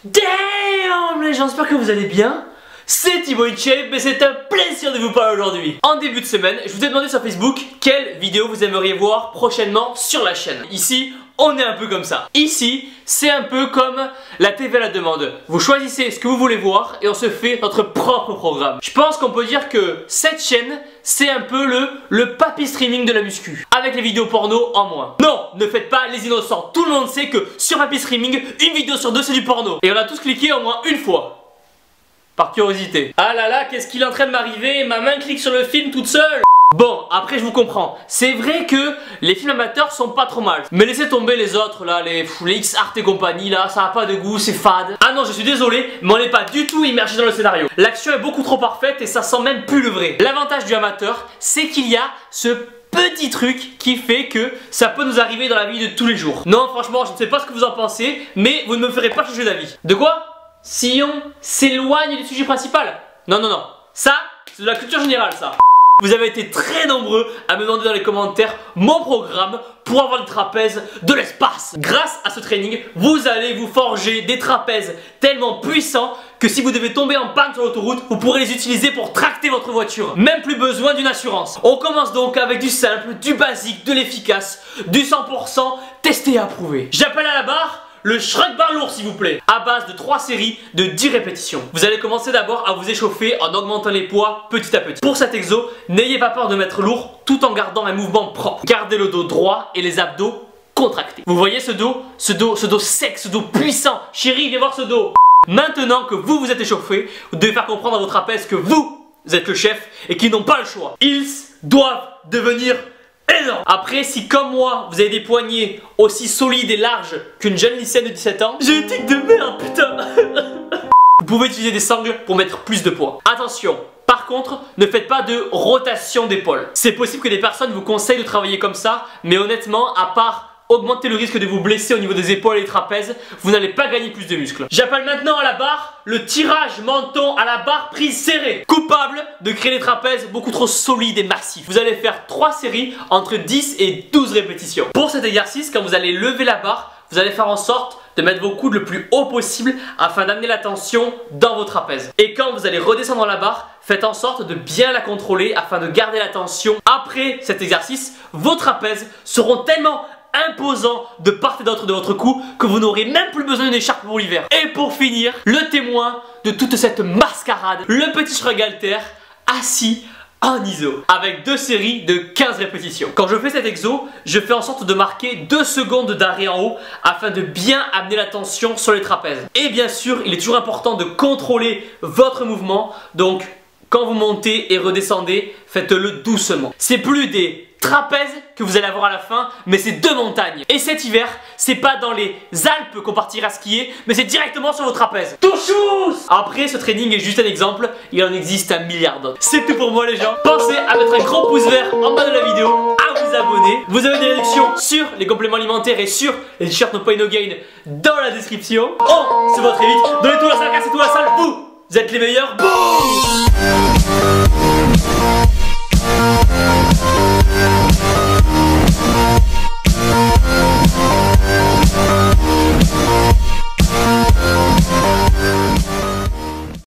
Damn les gens, j'espère que vous allez bien. C'est Thibaut InShape et c'est un plaisir de vous parler aujourd'hui. En début de semaine, je vous ai demandé sur Facebook quelle vidéo vous aimeriez voir prochainement sur la chaîne. Ici, on est un peu comme ça. Ici, c'est un peu comme la TV à la demande. Vous choisissez ce que vous voulez voir et on se fait notre propre programme. Je pense qu'on peut dire que cette chaîne, c'est un peu le papy streaming de la muscu. Avec les vidéos porno en moins. Non, ne faites pas les innocents. Tout le monde sait que sur papy streaming, une vidéo sur deux c'est du porno. Et on a tous cliqué au moins une fois. Par curiosité. Ah là là, qu'est-ce qu'il est en train de m'arriver? Ma main clique sur le film toute seule. Bon, après je vous comprends. C'est vrai que les films amateurs sont pas trop mal. Mais laissez tomber les autres là, les X-Art et compagnie là, ça a pas de goût, c'est fade. Ah non, je suis désolé, mais on n'est pas du tout immergé dans le scénario. L'action est beaucoup trop parfaite et ça sent même plus le vrai. L'avantage du amateur, c'est qu'il y a ce petit truc qui fait que ça peut nous arriver dans la vie de tous les jours. Non, franchement, je ne sais pas ce que vous en pensez, mais vous ne me ferez pas changer d'avis. De quoi? Si on s'éloigne du sujet principal. Non, non, non. Ça, c'est de la culture générale, ça. Vous avez été très nombreux à me demander dans les commentaires mon programme pour avoir des trapèzes de l'espace. Grâce à ce training, vous allez vous forger des trapèzes tellement puissants que si vous devez tomber en panne sur l'autoroute, vous pourrez les utiliser pour tracter votre voiture. Même plus besoin d'une assurance. On commence donc avec du simple, du basique, de l'efficace, du 100% testé et approuvé. J'appelle à la barre le Shrug Bar lourd s'il vous plaît, à base de 3 séries de 10 répétitions. Vous allez commencer d'abord à vous échauffer en augmentant les poids petit à petit. Pour cet exo, n'ayez pas peur de mettre lourd tout en gardant un mouvement propre. Gardez le dos droit et les abdos contractés. Vous voyez ce dos sec, ce dos puissant. Chérie, viens voir ce dos. Maintenant que vous vous êtes échauffé, vous devez faire comprendre à vos trapèzes que vous êtes le chef et qu'ils n'ont pas le choix. Ils doivent devenir énorme. Après, si comme moi, vous avez des poignets aussi solides et larges qu'une jeune lycéenne de 17 ans, j'ai une tique de merde, putain. Vous pouvez utiliser des sangles pour mettre plus de poids. Attention, par contre, ne faites pas de rotation d'épaule. C'est possible que des personnes vous conseillent de travailler comme ça, mais honnêtement, à part augmenter le risque de vous blesser au niveau des épaules et des trapèzes, vous n'allez pas gagner plus de muscles. J'appelle maintenant à la barre le tirage menton à la barre prise serrée. Coupable de créer des trapèzes beaucoup trop solides et massifs. Vous allez faire 3 séries entre 10 et 12 répétitions. Pour cet exercice, quand vous allez lever la barre, vous allez faire en sorte de mettre vos coudes le plus haut possible afin d'amener la tension dans vos trapèzes. Et quand vous allez redescendre la barre, faites en sorte de bien la contrôler afin de garder la tension. Après cet exercice, vos trapèzes seront tellement imposant de part et d'autre de votre cou que vous n'aurez même plus besoin d'une écharpe pour l'hiver. Et pour finir, le témoin de toute cette mascarade, le petit Shrug halter assis en iso avec 2 séries de 15 répétitions. Quand je fais cet exo, je fais en sorte de marquer 2 secondes d'arrêt en haut afin de bien amener la tension sur les trapèzes. Et bien sûr, il est toujours important de contrôler votre mouvement, donc quand vous montez et redescendez, faites-le doucement. C'est plus des trapèzes que vous allez avoir à la fin, mais c'est 2 montagnes. Et cet hiver, c'est pas dans les Alpes qu'on partira skier, mais c'est directement sur vos trapèzes. Touchous! Après, ce training est juste un exemple, il en existe un milliard d'autres. C'est tout pour moi les gens. Pensez à mettre un gros pouce vert en bas de la vidéo, à vous abonner. Vous avez des réductions sur les compléments alimentaires et sur les t-shirts No Pain No Gain dans la description. On se voit très vite. Donnez tout la salle, cassez tout la salle. Vous êtes les meilleurs. Boum!